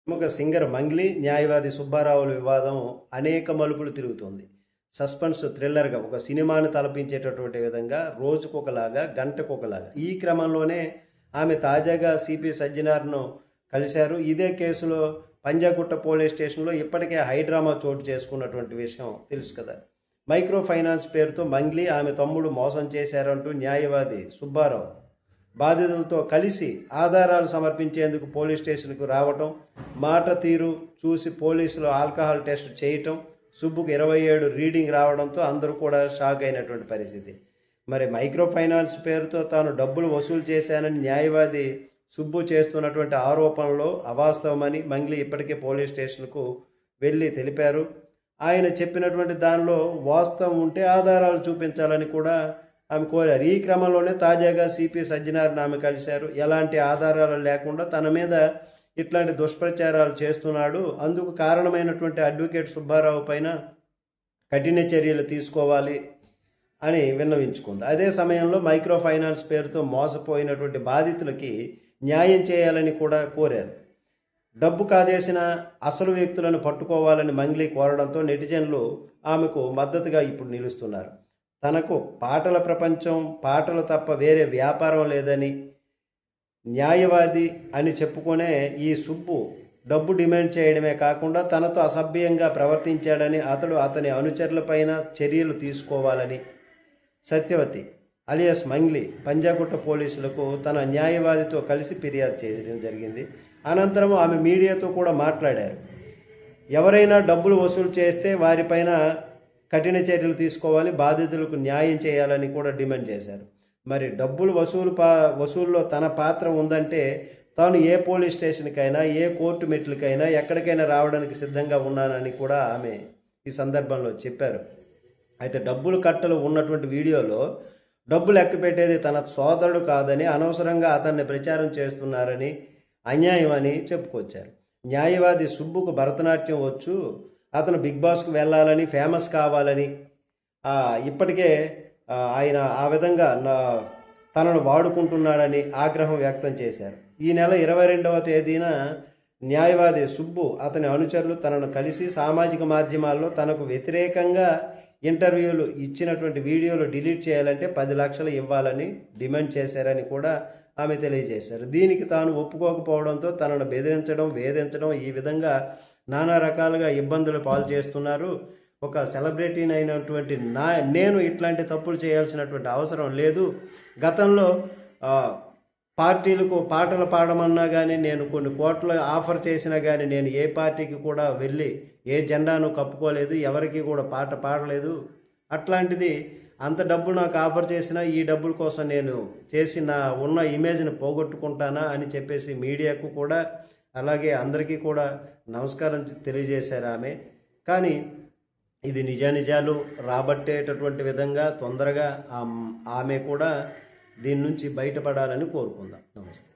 ప్రముఖ సింగర్ మంగ్లీ, న్యాయవాది సుబ్బారావుల వివాదం అనేక మలుపులు తిరుగుతోంది. సస్పెన్స్ థ్రిల్లర్గా ఒక సినిమాను తలపించేటటువంటి విధంగా రోజుకొకలాగా, గంటకొకలాగా. ఈ క్రమంలోనే ఆమె తాజాగా సిపి సజ్జనార్ను కలిశారు. ఇదే కేసులో పంజాగుట్ట పోలీస్ స్టేషన్లో ఇప్పటికే హైడ్రామా చోటు చేసుకున్నటువంటి విషయం తెలుసు కదా. మైక్రో ఫైనాన్స్ పేరుతో మంగ్లీ, ఆమె తమ్ముడు మోసం చేశారంటూ న్యాయవాది సుబ్బారావు బాధితులతో కలిసి ఆధారాలు సమర్పించేందుకు పోలీస్ స్టేషన్కు రావటం, మాట తీరు చూసి పోలీసులు ఆల్కహాల్ టెస్ట్ చేయటం, సుబ్బుకు 27 రీడింగ్ రావడంతో అందరూ కూడా షాక్ అయినటువంటి పరిస్థితి. మరి మైక్రో ఫైనాన్స్ పేరుతో తాను డబ్బులు వసూలు చేశానని న్యాయవాది సుబ్బు చేస్తున్నటువంటి ఆరోపణలో అవాస్తవమని మంగ్లీ ఇప్పటికే పోలీస్ స్టేషన్కు వెళ్ళి తెలిపారు. ఆయన చెప్పినటువంటి దానిలో వాస్తవం ఉంటే ఆధారాలు చూపించాలని కూడా ఆమె కోరారు. ఈ క్రమంలోనే తాజాగా సిపి సజ్జనార్ని ఆమె కలిశారు. ఎలాంటి ఆధారాలు లేకుండా తన మీద ఇట్లాంటి దుష్ప్రచారాలు చేస్తున్నాడు, అందుకు కారణమైనటువంటి అడ్వకేట్ సుబ్బారావు పైన కఠిన చర్యలు తీసుకోవాలి అని విన్నవించుకుంది. అదే సమయంలో మైక్రో ఫైనాన్స్ పేరుతో మోసపోయినటువంటి బాధితులకి న్యాయం చేయాలని కూడా కోరారు. డబ్బు కాజేసిన అసలు వ్యక్తులను పట్టుకోవాలని మంగ్లీ కోరడంతో నెటిజన్లు ఆమెకు మద్దతుగా ఇప్పుడు నిలుస్తున్నారు. తనకు పాటల ప్రపంచం, పాటలు తప్ప వేరే వ్యాపారం లేదని న్యాయవాది అని చెప్పుకునే ఈ సుబ్బు డబ్బు డిమాండ్ చేయడమే కాకుండా తనతో అసభ్యంగా ప్రవర్తించాడని, అతని అనుచరులపైన చర్యలు తీసుకోవాలని సత్యవతి అలియాస్ మంగ్లీ పంజాగుట్ట పోలీసులకు తన న్యాయవాదితో కలిసి ఫిర్యాదు చేయడం జరిగింది. అనంతరం ఆమె మీడియాతో కూడా మాట్లాడారు. ఎవరైనా డబ్బులు వసూలు చేస్తే వారిపైన కఠిన చర్యలు తీసుకోవాలి, బాధితులకు న్యాయం చేయాలని కూడా డిమాండ్ చేశారు. మరి డబ్బులు వసూలులో తన పాత్ర ఉందంటే తాను ఏ పోలీస్ స్టేషన్కైనా, ఏ కోర్టు మెట్లకైనా, ఎక్కడికైనా రావడానికి సిద్ధంగా ఉన్నానని కూడా ఆమె ఈ సందర్భంలో చెప్పారు. అయితే డబ్బులు కట్టలు ఉన్నటువంటి వీడియోలో డబ్బులు ఎక్కపెట్టేది తన సోదరుడు కాదని, అనవసరంగా అతన్ని ప్రచారం చేస్తున్నారని, అన్యాయం అని చెప్పుకొచ్చారు. న్యాయవాది సుబ్బుకు భరతనాట్యం వచ్చు, అతను బిగ్ బాస్కు వెళ్ళాలని, ఫేమస్ కావాలని ఇప్పటికే ఆయన ఆ విధంగా తనను వాడుకుంటున్నాడని ఆగ్రహం వ్యక్తం చేశారు. ఈ నెల 22వ తేదీన న్యాయవాది సుబ్బు, అతని అనుచరులు తనను కలిసి సామాజిక మాధ్యమాల్లో తనకు వ్యతిరేకంగా ఇంటర్వ్యూలు ఇచ్చినటువంటి వీడియోలు డిలీట్ చేయాలంటే 10 లక్షలు ఇవ్వాలని డిమాండ్ చేశారని కూడా ఆమె తెలియజేశారు. దీనికి తాను ఒప్పుకోకపోవడంతో తనను బెదిరించడం, వేధించడం, ఈ విధంగా నానా రకాలుగా ఇబ్బందులు పాలు చేస్తున్నారు. ఒక సెలబ్రిటీని అయినటువంటి నేను ఇట్లాంటి తప్పులు చేయాల్సినటువంటి అవసరం లేదు. గతంలో పార్టీలకు పాటలు పాడమన్నా కానీ, నేను కొన్ని కోట్లు ఆఫర్ చేసినా కానీ నేను ఏ పార్టీకి కూడా వెళ్ళి ఏ జెండాను కప్పుకోలేదు, ఎవరికి కూడా పాట పాడలేదు. అట్లాంటిది అంత డబ్బు నాకు ఆఫర్ చేసినా ఈ డబ్బుల కోసం నేను చేసి నా ఉన్న ఇమేజ్ని పోగొట్టుకుంటానా అని చెప్పేసి మీడియాకు కూడా, అలాగే అందరికీ కూడా నమస్కారం తెలియజేశారు ఆమె. కానీ ఇది నిజానిజాలు రాబట్టేటటువంటి విధంగా తొందరగా ఆమె కూడా దీని నుంచి బయటపడాలని కోరుకుందాం. నమస్తే.